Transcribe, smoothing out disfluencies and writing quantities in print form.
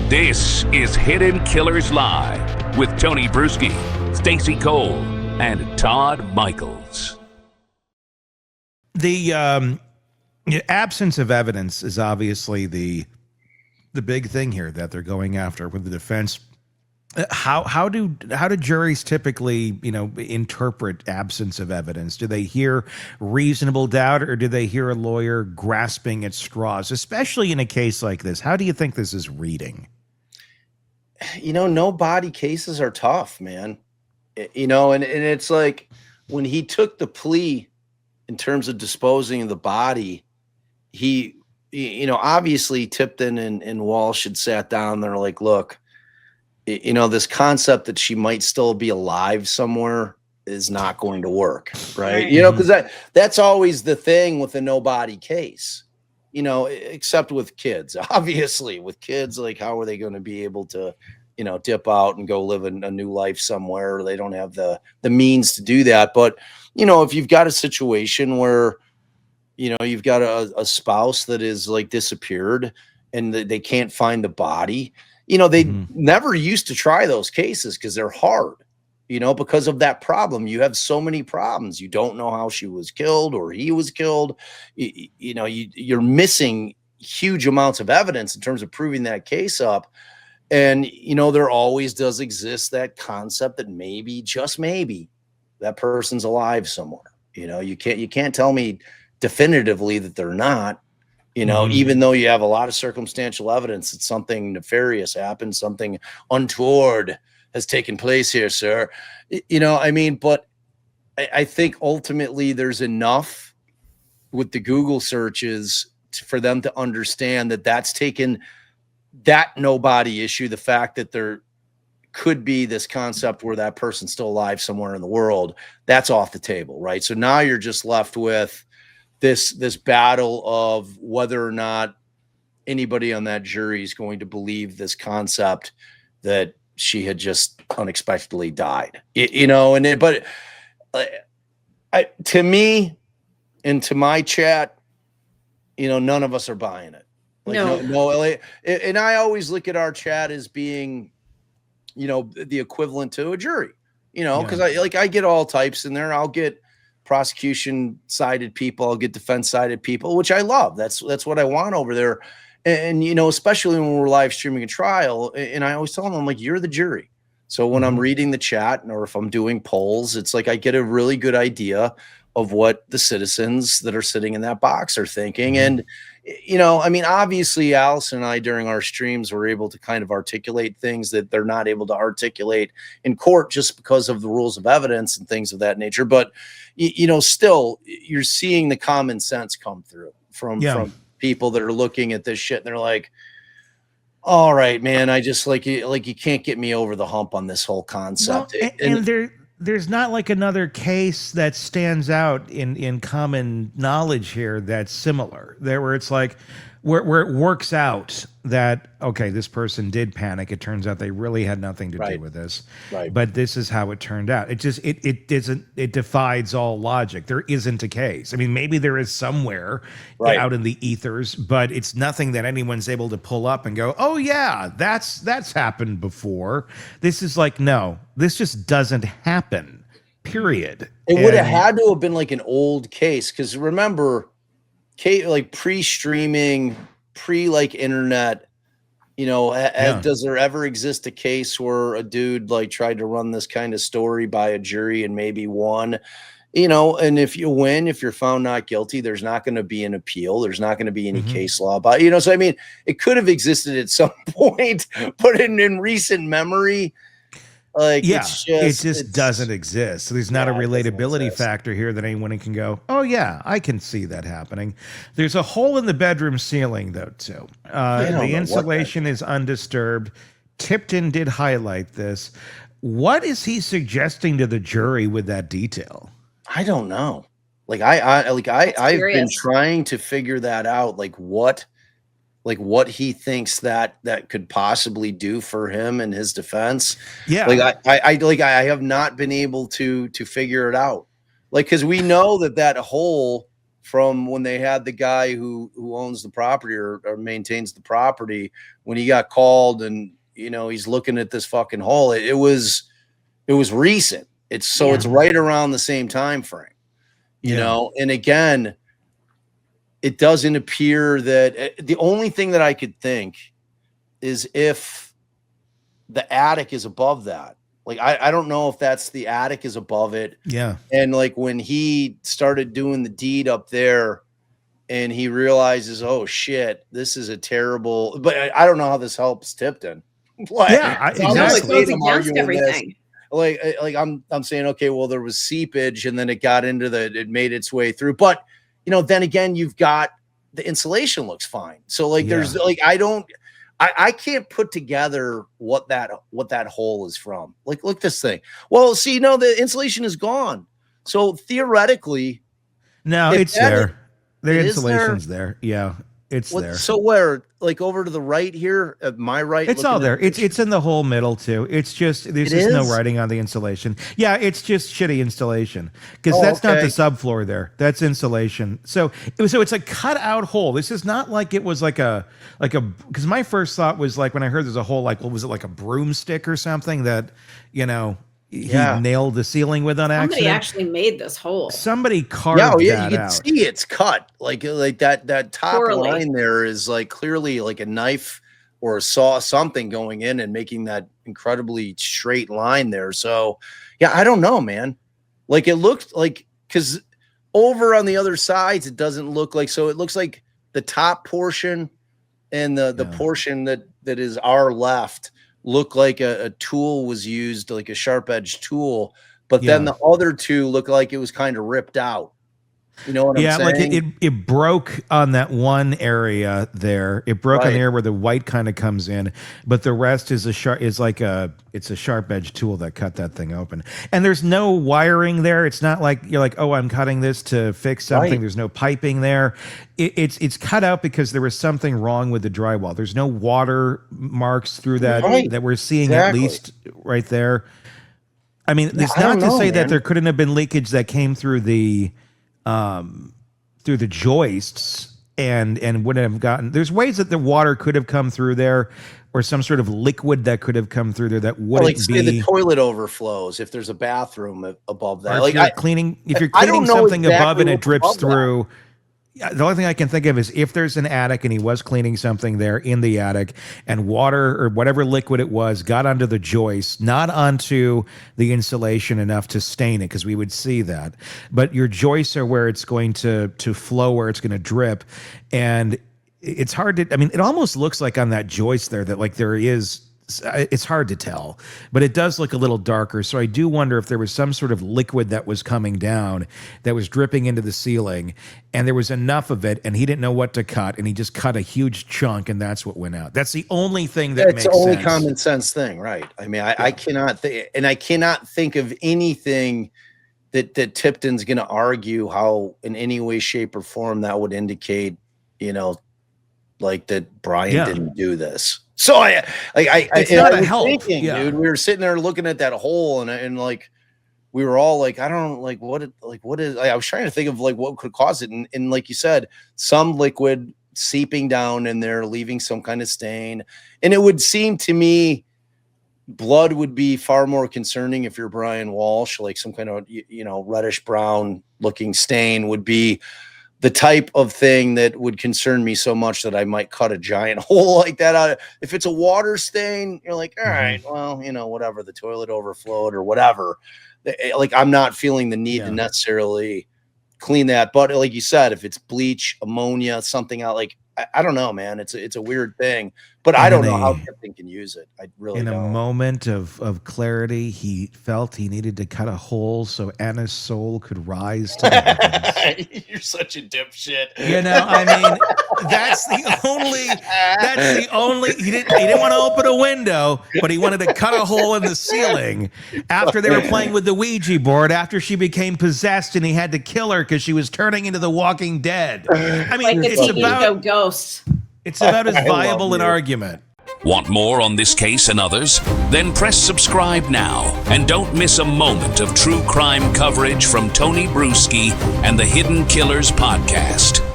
This is Hidden Killers Live with Tony Bruschi, Stacey Cole, and Todd Michaels. The absence of evidence is obviously the big thing here that they're going after with the defense. How do juries typically, interpret absence of evidence? Do they hear reasonable doubt, or do they hear a lawyer grasping at straws, especially in a case like this? How do you think this is reading? No body cases are tough, man. And it's like when he took the plea in terms of disposing of the body, he obviously Tipton and Walshe had sat down. They're like, look, this concept that she might still be alive somewhere is not going to work, right? Because that's always the thing with a no body case, except with kids. Obviously, with kids, like, how are they going to be able to, dip out and go live a new life somewhere? They don't have the means to do that. But, if you've got a situation where, you've got a spouse that is like disappeared and they can't find the body, they never used to try those cases because they're hard, because of that problem. You have so many problems. You don't know how she was killed or he was killed. You're missing huge amounts of evidence in terms of proving that case up. And, there always does exist that concept that maybe, just maybe, that person's alive somewhere. You can't tell me definitively that they're not, even though you have a lot of circumstantial evidence that something nefarious happened, something untoward has taken place here, sir. But I think ultimately there's enough with the Google searches for them to understand that that's taken that nobody issue, the fact that there could be this concept where that person's still alive somewhere in the world, that's off the table, right? So now you're just left with this battle of whether or not anybody on that jury is going to believe this concept that she had just unexpectedly died, to me and to my chat, none of us are buying it. No. And I always look at our chat as being, the equivalent to a jury, because I get all types in there. I'll get prosecution sided people, I'll get defense sided people, which I love. That's what I want over there. And especially when we're live streaming a trial, and I always tell them, I'm like, you're the jury. So when I'm reading the chat or if I'm doing polls, it's like I get a really good idea of what the citizens that are sitting in that box are thinking. And, obviously Allison and I, during our streams, were able to kind of articulate things that they're not able to articulate in court just because of the rules of evidence and things of that nature. But, still, you're seeing the common sense come through from people that are looking at this shit and they're like, all right, man, I just you can't get me over the hump on this whole concept. Well, and there's not like another case that stands out in common knowledge here that's similar there, where it's like where it works out that, okay, this person did panic. It turns out they really had nothing to do with this, but this is how it turned out. It just, it defies all logic. There isn't a case. I mean, maybe there is somewhere out in the ethers, but it's nothing that anyone's able to pull up and go, oh yeah, that's happened before. This is like, no, this just doesn't happen, period. It would have had to have been like an old case. Cause remember, like pre-streaming, internet, does there ever exist a case where a dude like tried to run this kind of story by a jury and maybe won, and if you win, if you're found not guilty, there's not going to be an appeal. There's not going to be any case law about, so I mean, it could have existed at some point, but in recent memory, it just doesn't exist. So there's not a relatability factor here that anyone can go, oh yeah, I can see that happening. There's a hole in the bedroom ceiling though too. The insulation is undisturbed. Tipton did highlight this. What is he suggesting to the jury with that detail? I don't know. I've been trying to figure that out. What he thinks that could possibly do for him and his defense. Yeah. I have not been able to figure it out. Cause we know that hole from when they had the guy who owns the property or maintains the property, when he got called and, you know, he's looking at this fucking hole. It was recent. It's right around the same time frame, you know? And again, it doesn't appear that the only thing that I could think is if the attic is above that. Like, I don't know if that's the attic is above it. Yeah. And like when he started doing the deed up there and he realizes, oh shit, this is a terrible, but I don't know how this helps Tipton. Like, exactly. It goes against everything. Like I'm saying, okay, well, there was seepage and then it got into it made its way through. But, you know, then again, you've got the insulation looks fine. So like, there's like, I can't put together what that hole is from. Like, look this thing. Well, see, you know, the insulation is gone. So theoretically, no, it's there. The insulation's there. Yeah, it's there. So where, like over to the right here, at my right, it's all there. It's in the whole middle too. It's just there's just no writing on the insulation. Yeah, it's just shitty installation because that's not the subfloor there. That's insulation. So it's a cut out hole. This is not like it was like a because my first thought was like when I heard there's a hole, like, well, was it like a broomstick or something that, you know, he nailed the ceiling with on accident? Somebody actually made this hole. Somebody carved that you out. can see it's cut. Like that top line there is like clearly like a knife or a saw, something going in and making that incredibly straight line there. So yeah, I don't know, man. Like it looked like, because over on the other sides, it doesn't look like, so it looks like the top portion and the portion that is our left look like a tool was used, like a sharp edged tool, but then the other two look like it was kind of ripped out. You know what I'm saying? Like it broke on that one area there. It broke on the area where the white kind of comes in, but the rest is a sharp edged tool that cut that thing open. And there's no wiring there. It's not like you're like, oh, I'm cutting this to fix something. Right. There's no piping there. It's cut out because there was something wrong with the drywall. There's no water marks through that that we're seeing at least right there. I mean, it's not to say that there couldn't have been leakage that came through the joists and wouldn't have gotten. There's ways that the water could have come through there, or some sort of liquid that could have come through there that wouldn't be. The toilet overflows if there's a bathroom above that. Like if you're cleaning something above and it drips through. The only thing I can think of is if there's an attic and he was cleaning something there in the attic and water or whatever liquid it was got onto the joist, not onto the insulation enough to stain it, because we would see that. But your joists are where it's going to flow, where it's going to drip. And it's hard to, I mean, it almost looks like on that joist there that like there is, it's hard to tell, but it does look a little darker. So I do wonder if there was some sort of liquid that was coming down that was dripping into the ceiling, and there was enough of it and he didn't know what to cut, and he just cut a huge chunk, and that's what went out. That's the only thing that makes sense. It's the only common sense thing, right? I mean, I cannot think of anything that Tipton's going to argue how in any way, shape, or form that would indicate, you know, like that Brian didn't do this. So it's not a help, dude. We were sitting there looking at that hole, and like we were all like, I don't like what is. I was trying to think of like what could cause it, and like you said, some liquid seeping down in there, leaving some kind of stain. And it would seem to me, blood would be far more concerning if you're Brian Walshe, like some kind of reddish brown looking stain would be the type of thing that would concern me so much that I might cut a giant hole like that out. If it's a water stain, you're like, all right, well, whatever, the toilet overflowed or whatever. Like, I'm not feeling the need to necessarily clean that. But like you said, if it's bleach, ammonia, something out, like, I don't know, man. It's a weird thing, but I don't know how Tipton can use it. I really don't. In a moment of clarity, he felt he needed to cut a hole so Anna's soul could rise to the heavens. You're such a dipshit. I mean, that's the only. He didn't want to open a window, but he wanted to cut a hole in the ceiling after they were playing with the Ouija board. After she became possessed, and he had to kill her because she was turning into the Walking Dead. I mean, like it's about ghosts. It's about as viable an argument. Want more on this case and others? Then press subscribe now and don't miss a moment of true crime coverage from Tony Bruschi and the Hidden Killers podcast.